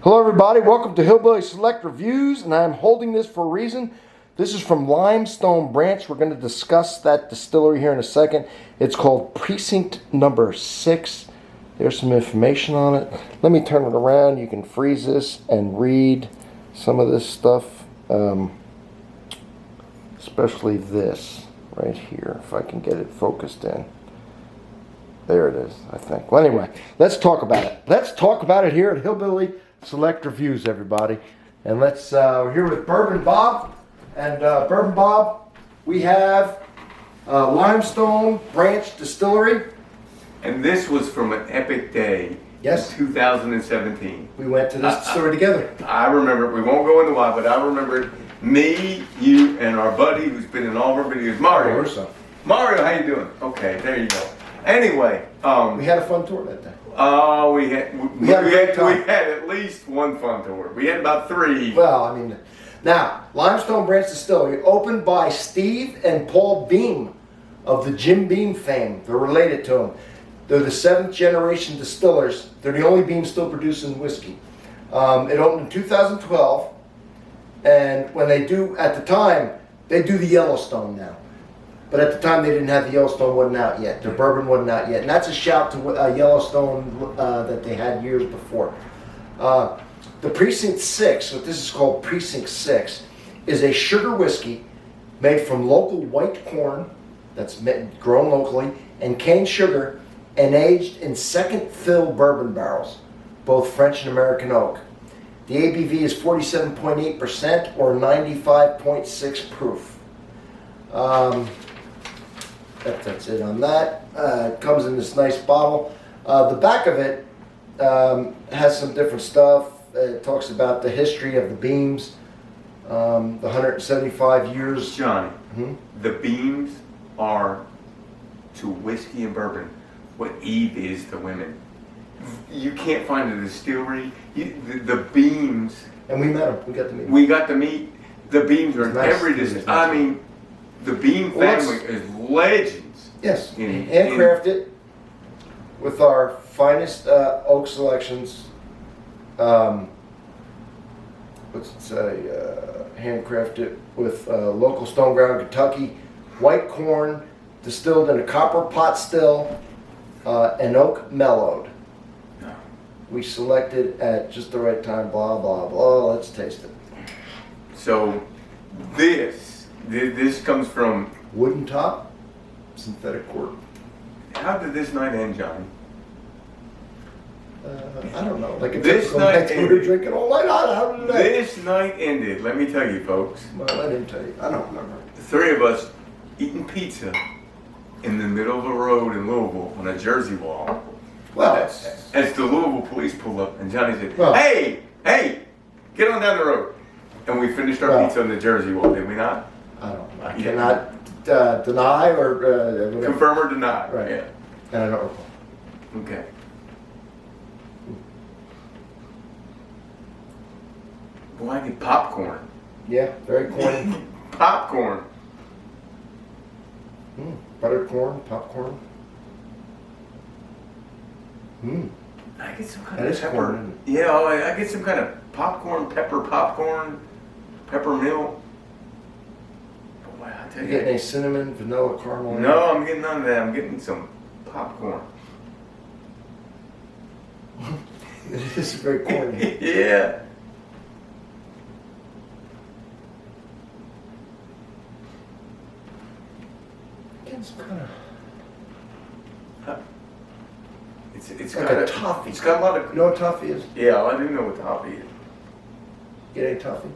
Hello everybody, welcome to Hillbilly Select Reviews, and I'm holding this for a reason. This is from Limestone Branch. We're going to discuss that distillery here in a second. It's called Precinct number 6. There's some information on it. Let me turn it around. You can freeze this and read some of this stuff, especially this right here, if I can get it focused in. There it is, I think. Well, anyway, let's talk about it. Let's talk about it here at Hillbilly Select Reviews, everybody. And we're here with Bourbon Bob. And Bourbon Bob, we have Limestone Branch Distillery. And this was from an epic day. Yes. In 2017. We went to this distillery together. I remember, we won't go into why, but I remember me, you, and our buddy who's been in all of our videos, Mario. Mario, how you doing? Okay, there you go. Anyway. We had a fun tour that day. We had at least one fun tour. We had about 3. Well, I mean, now, Limestone Branch Distillery, opened by Steve and Paul Beam of the Jim Beam fame. They're related to him. They're the 7th generation distillers. They're the only Beam still producing whiskey. It opened in 2012, and when they do, at the time, they do the Yellowstone now. But at the time, they didn't have the Yellowstone, wasn't out yet. The bourbon wasn't out yet. And that's a shout to Yellowstone that they had years before. The Precinct 6, what this is called Precinct 6, is a sugar whiskey made from local white corn that's grown locally and cane sugar and aged in second fill bourbon barrels, both French and American oak. The ABV is 47.8% or 95.6 proof. That's it on that. It comes in this nice bottle. The back of it has some different stuff. It talks about the history of the Beams, the 175 years. Johnny, the Beams are to whiskey and bourbon what Eve is to women. You can't find a distillery. The Beams. And we met them. We got to meet them. We got to meet the Beams are in every distillery. I mean, the Beam family is legends. Yes, handcrafted with our finest oak selections. What's it say? Handcrafted with local stone ground Kentucky, white corn, distilled in a copper pot still, and oak mellowed. No. We selected at just the right time, blah, blah, blah. Let's taste it. So this comes from wooden top, synthetic cork. How did this night end, Johnny? I don't know. Like this night we were drinking all night. How did that? This night ended. Let me tell you, folks. Well, I didn't tell you. I don't remember. The 3 of us eating pizza in the middle of the road in Louisville on a Jersey wall. Well, as the Louisville police pulled up, and Johnny said, "Hey, get on down the road." And we finished our pizza on the Jersey wall, did we not? I don't know. I cannot deny or confirm or deny. Right. Yeah. And I don't recall. Okay. Boy, I get popcorn. Yeah, very corny. Popcorn. Buttered corn, popcorn. I get some kind of pepper. Corn. Yeah, I get some kind of popcorn, peppermint. Boy, I tell you. You getting any cinnamon, vanilla, caramel? No, I'm getting none of that. I'm getting some popcorn. It is very corny. Yeah. Getting some kind of. It's like got a toffee. It's got a lot of. You know what toffee is? Yeah, I do know what toffee is. Get any toffee?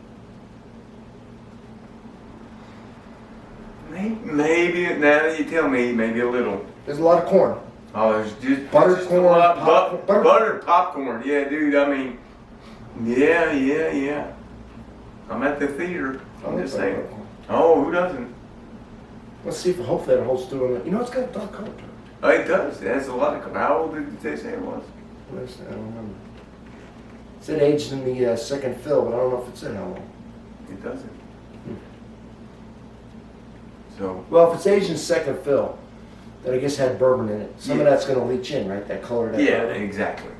Maybe now that you tell me, maybe a little. There's a lot of corn. Oh, there's just buttered corn, buttered popcorn. Yeah, dude. I mean, yeah. I'm at the theater. I'm just saying. Oh, who doesn't? Let's see if hopefully that holds through. You know, it's got a dark color to it. Oh, it does. It has a lot of. How old did they say it was? I don't remember. It said aged in the second fill, but I don't know if it said how long. It doesn't. So. Well, if it's aged in second fill, then I guess had bourbon in it. Some of that's going to leach in, right? That color. Yeah, exactly.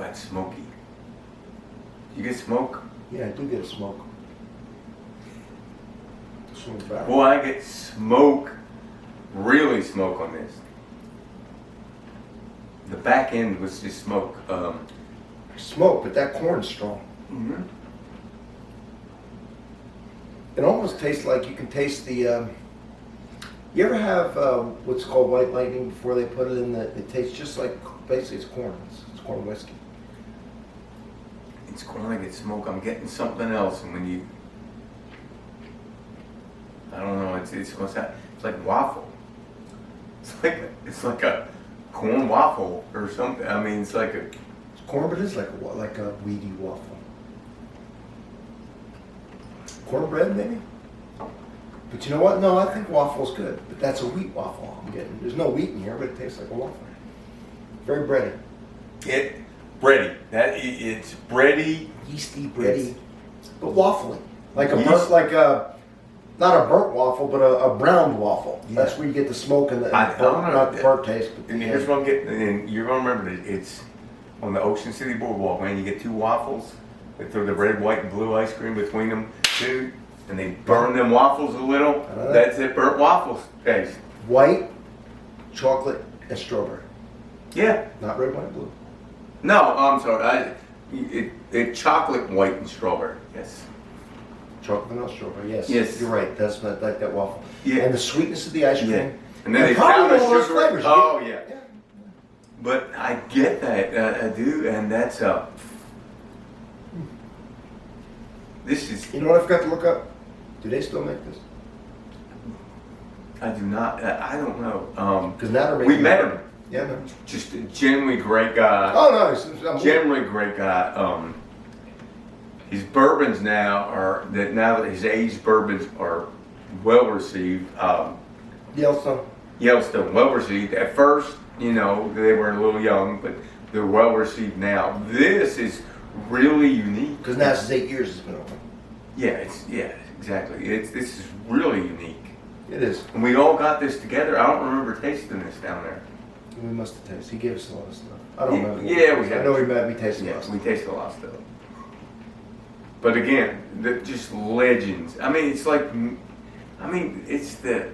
got smoky. You get smoke? Yeah, I do get a smoke. Swings back. Boy, I get smoke, really smoke on this. The back end was just smoke. Smoke, but that corn's strong. Mm-hmm. It almost tastes like you can taste the. You ever have what's called white lightning before they put it in the? It tastes just like basically it's corn. It's corn whiskey. It's corn, I get smoke. I'm getting something else, and when you, I don't know. It's what's that? It's like waffle. It's like a corn waffle or something. I mean, it's like a. It's corn, but it's like a weedy waffle. Cornbread, maybe? But you know what? No, I think waffle's good. But that's a wheat waffle I'm getting. There's no wheat in here, but it tastes like a waffle. Very bready. Bready. It's bready. Yeasty, bready. But waffly. Like Yeast. Not a burnt waffle, but a browned waffle. Yeah. That's where you get the smoke and I don't know. not the burnt taste. But And here's what I'm getting, and you're gonna remember that it's on the Ocean City Boardwalk, man. You get two waffles. They throw the red, white, and blue ice cream between them, dude, and they burn them waffles a little. That's it, burnt waffles taste. White, chocolate, and strawberry. Yeah. Not red, white, blue. No, I'm sorry. It chocolate, white, and strawberry. Yes. Chocolate, vanilla, strawberry. Yes. Yes. You're right. That's not like that waffle. Yeah. And the sweetness of the ice cream. Yeah. And then they probably powder all those sugar. flavors. Oh yeah. But I get that, I do, and that's this is. You know what I forgot to look up? Do they still make this? I do not. I don't know. Because now they're We making. met him. Yeah, no. Just a genuinely great guy. Oh no, I'm Generally great guy. His bourbons now that his aged bourbons are well received. Yellowstone. Yellowstone, well received. At first, they were a little young, but they're well received now. This is really unique. Because now since 8 years it's been open. Yeah, exactly. This is really unique. It is. And we all got this together. I don't remember tasting this down there. We must have tasted. He gave us a lot of stuff. I don't remember. Yeah, we I have. know we tasted a lot of stuff. We tasted a lot of stuff. But again, just legends. I mean, it's the.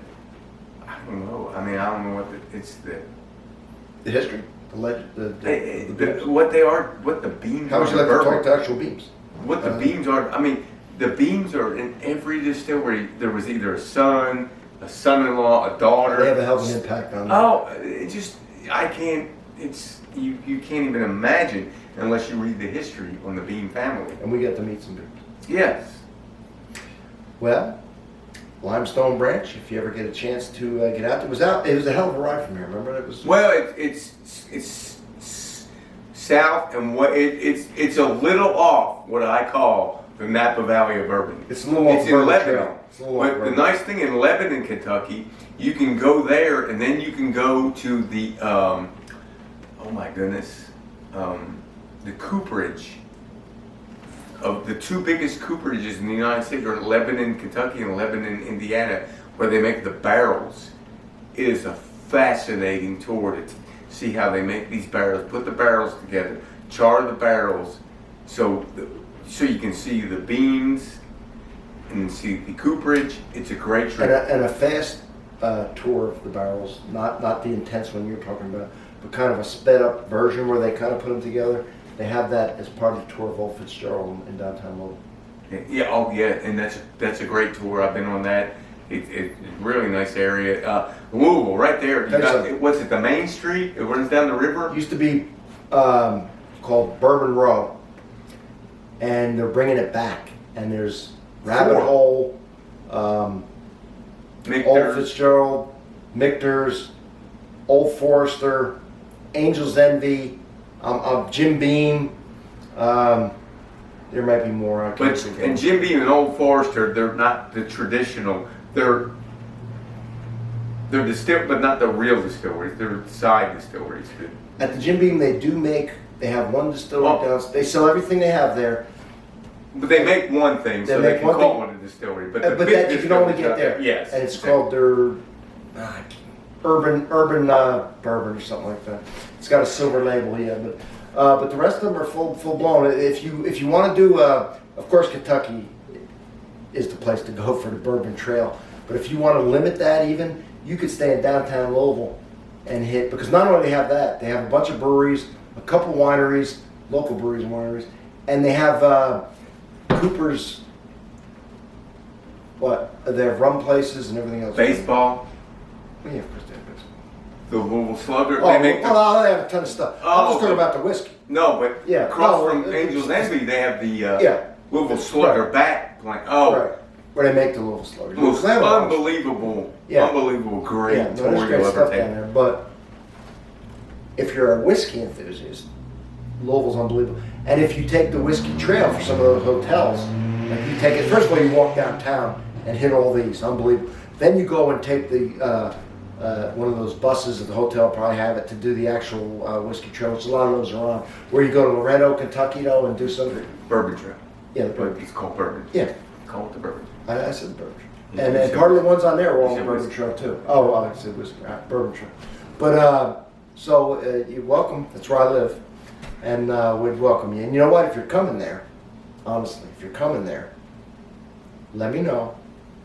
I don't know. I don't know it's the. The history, the legend, the beams. What they are, what the beams How are. would you like to talk to actual beams? What the beams are. The beams are in every distillery. There was either a son, a son-in-law, a daughter. They have a hell of an impact on that. Oh, I can't. You can't even imagine unless you read the history on the Beam family. And we got to meet some beams. Yes. Well, Limestone Branch. If you ever get a chance to get out, it was a hell of a ride from here. Remember, it was. Well, it's south and it's a little off what I call the Napa Valley of Bourbon. It's a little off It's in Bourbon Lebanon. Trail. It's a little off But the Bourbon. nice thing in Lebanon, Kentucky, you can go there and then you can go to the oh my goodness, the cooperage of the two biggest cooperages in the United States are Lebanon, Kentucky, and Lebanon, Indiana, where they make the barrels. It is a fascinating tour to see how they make these barrels, put the barrels together, char the barrels, so you can see the beans and see the cooperage. It's a great trip. And a fast tour of the barrels, not the intense one you're talking about, but kind of a sped up version where they kind of put them together. They have that as part of the tour of Old Fitzgerald in downtown Louisville. Yeah, oh yeah, and that's a great tour. I've been on that. It's a really nice area. Louisville, right there. You got, what's it? The Main Street? It runs down the river. It used to be called Bourbon Row, and they're bringing it back. And there's Rabbit Hole, Old Fitzgerald, Michter's, Old Forester, Angel's Envy, Jim Beam. There might be more. And Jim Beam and Old Forester, they're not the traditional. They're distilled, but not the real distilleries. They're side distilleries. At the Jim Beam, they have one distillery down. They sell everything they have there. But they make one thing, so they can call it a distillery. But that you can only get there. Yes. And it's called their urban bourbon or something like that. It's got a silver label, yeah. But the rest of them are full blown. If you want to do, of course, Kentucky is the place to go for the Bourbon Trail. But if you want to limit that, even you could stay in downtown Louisville and hit, because not only they have that, they have a bunch of breweries, a couple wineries, local breweries and wineries, and they have Cooper's. They have rum places and everything else. Baseball. Yeah, of course they have baseball. The Louisville Slugger. Oh, they they have a ton of stuff. I'm just talking about the whiskey. No, but Yeah, across from Angel's Envy, they have the Louisville Slugger Right. back plant. Oh, Right. Where they make the Louisville Slugger. most They have a lot of- unbelievable, Yeah. unbelievable, great Yeah, no, tour there's you'll great ever stuff take. down there. But if you're a whiskey enthusiast, Louisville's unbelievable. And if you take the whiskey trail for some of those hotels, like you take it, first of all, you walk downtown and hit all these, unbelievable. Then you go and take the one of those buses at the hotel, probably have it, to do the actual whiskey trail, which a lot of those are on. Where you go to Loretto, Kentucky, though, and do something. Bourbon Trail. Yeah, the bourbon. It's called Bourbon. Yeah, Call it the Bourbon. I said the bourbon. Yeah, And you then said part of the ones on there were all you the said bourbon whiskey. trail too. Oh, I said whiskey, bourbon trail. But so you're welcome. That's where I live, and we'd welcome you. And you know what? If you're coming there, honestly, if you're coming there, let me know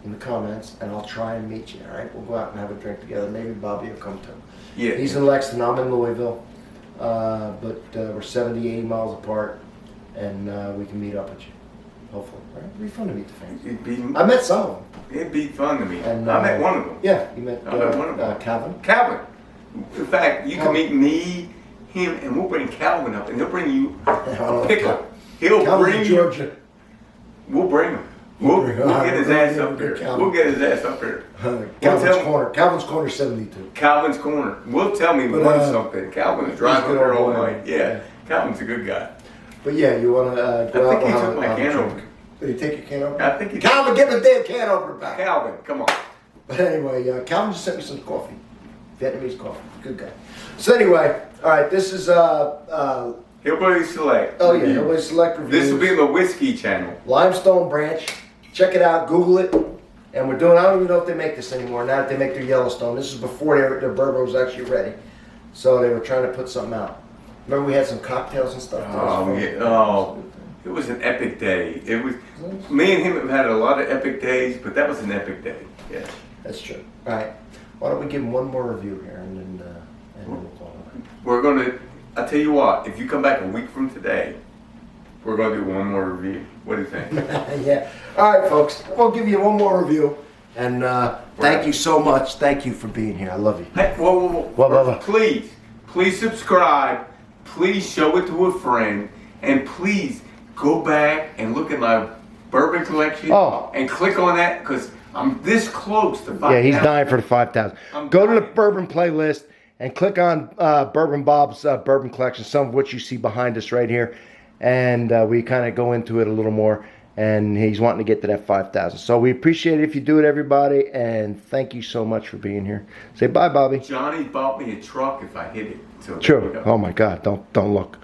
in the comments, and I'll try and meet you. All right, we'll go out and have a drink together. Maybe Bobby will come too. Yeah. He's in Lexington. I'm in Louisville, but we're 70, 80 miles apart, and we can meet up with you. Hopefully, all right? It'd be fun to meet the fans. I met some of them. It'd be fun to meet. And, I met one of them. Yeah, you met, I met one of them. Calvin. Calvin. In fact, you can Calvin. meet me, him, and we'll bring Calvin up, and he'll bring you Oh, a pickle. He'll Calvin's bring in you. Georgia. We'll bring him. We'll bring him. get his We'll ass bring up him. here. Calvin. We'll get his ass up here. Calvin's tell- Corner. Calvin's Corner 72. Calvin's Corner. We'll tell me But, one something. Calvin is driving good there all old boy. night. Yeah. Calvin's a good guy. But yeah, you want to go I out think he and took my have a can drink. opener. Did he take your can opener? I think he Calvin, give the damn can opener back. Calvin, come on. But anyway, Calvin just sent me some coffee. Vietnamese coffee. Good guy. So anyway, all right, this is Hillbilly Select. oh yeah, Reviews. Hillbilly Select Reviews. This will be in the whiskey channel. Limestone Branch. Check it out. Google it. And we're doing. I don't even know if they make this anymore. Now that they make their Yellowstone, this is before their bourbon was actually ready. So they were trying to put something out. Remember we had some cocktails and stuff. That was Oh, fun. yeah. Oh, it was an epic day. It was. Me and him have had a lot of epic days, but that was an epic day. Yeah. That's true. All right. Why don't we give him one more review here and then we'll call it. We're gonna. I tell you what. If you come back a week from today, we're gonna do one more review. What do you think? Yeah. All right, folks. We'll give you one more review. And thank you so much. Thank you for being here. I love you. Hey, whoa. Whoa. Please subscribe. Please show it to a friend, and please go back and look at my bourbon collection. Oh. And click on that because I'm this close to 5,000. Yeah, he's dying for the 5,000. Go to the bourbon playlist and click on Bourbon Bob's bourbon collection, some of which you see behind us right here. And we kind of go into it a little more. And he's wanting to get to that 5,000. So we appreciate it if you do it, everybody. And thank you so much for being here. Say bye, Bobby. Johnny bought me a truck if I hit it. So there we True. go. Oh my God! Don't look.